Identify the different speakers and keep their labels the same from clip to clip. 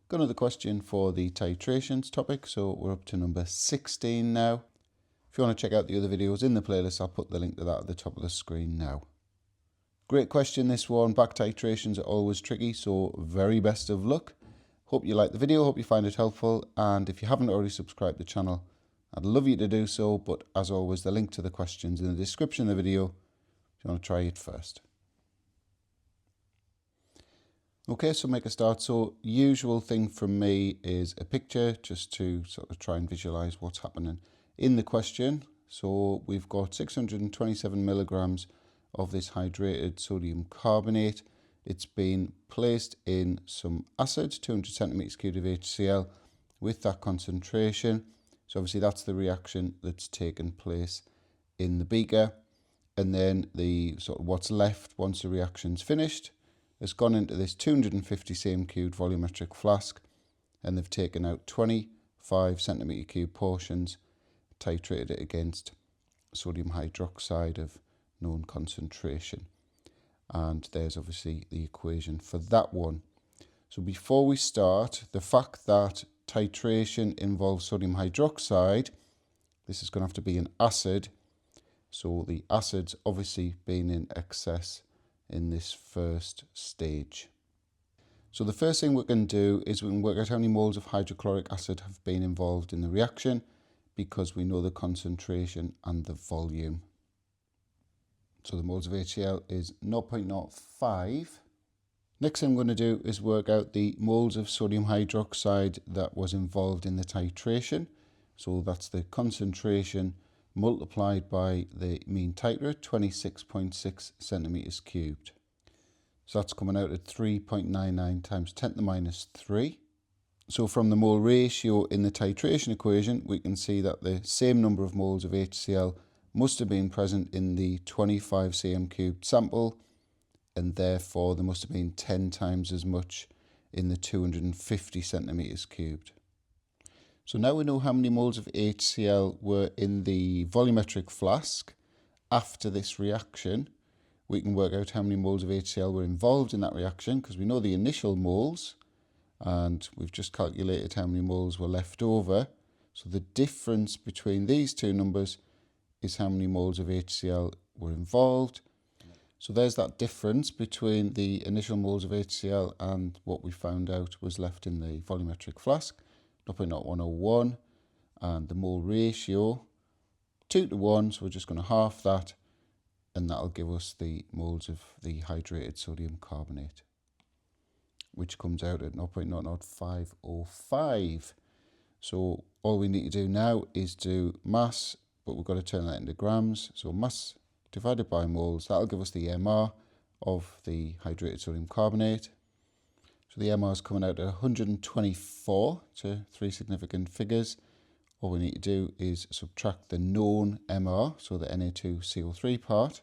Speaker 1: Got another question for the titrations topic, so we're up to number 16 now. If you want to check out the other videos in the playlist, I'll put the link to that at the top of the screen now. Great question, this one. Back titrations are always tricky, so very best of luck. Hope you like the video, hope you find it helpful, and if you haven't already subscribed to the channel, I'd love you to do so, but as always, the link to the questions in the description of the video if you want to try it first. Okay, so make a start. So usual thing from me is a picture just to sort of try and visualize what's happening in the question. So we've got 627 milligrams of this hydrated sodium carbonate. It's been placed in some acid, 200 centimeters cubed of HCl with that concentration. So obviously that's the reaction that's taken place in the beaker. And then the sort of what's left once the reaction's finished has gone into this 250 cm cubed volumetric flask, and they've taken out 25 centimeter cube portions, titrated it against sodium hydroxide of known concentration. And there's obviously the equation for that one. So before we start, the fact that titration involves sodium hydroxide, this is going to have to be an acid. So the acid's obviously been in excess in this first stage. So the first thing we can do is we can work out how many moles of hydrochloric acid have been involved in the reaction, because we know the concentration and the volume. So the moles of HCl is 0.05. Next thing I'm going to do is work out the moles of sodium hydroxide that was involved in the titration. So that's the concentration multiplied by the mean titrate, 26.6 centimeters cubed. So that's coming out at 3.99 times 10 to the minus 3. So from the mole ratio in the titration equation, we can see that the same number of moles of HCl must have been present in the 25 cm cubed sample, and therefore there must have been 10 times as much in the 250 centimeters cubed. So now we know how many moles of HCl were in the volumetric flask after this reaction. We can work out how many moles of HCl were involved in that reaction, because we know the initial moles, and we've just calculated how many moles were left over. So the difference between these two numbers is how many moles of HCl were involved. So there's that difference between the initial moles of HCl and what we found out was left in the volumetric flask. 0.0101, and the mole ratio 2 to 1, so we're just going to half that, and that'll give us the moles of the hydrated sodium carbonate, which comes out at 0.00505. So all we need to do now is do mass, but we've got to turn that into grams. So mass divided by moles, that'll give us the MR of the hydrated sodium carbonate. So the MR is coming out at 124 to 3 significant figures. All we need to do is subtract the known MR, so the Na2CO3 part,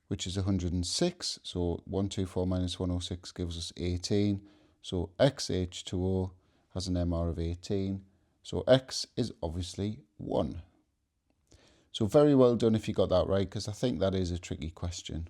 Speaker 1: which is 106. So 124 minus 106 gives us 18. So XH2O has an MR of 18. So X is obviously 1. So very well done if you got that right, because I think that is a tricky question.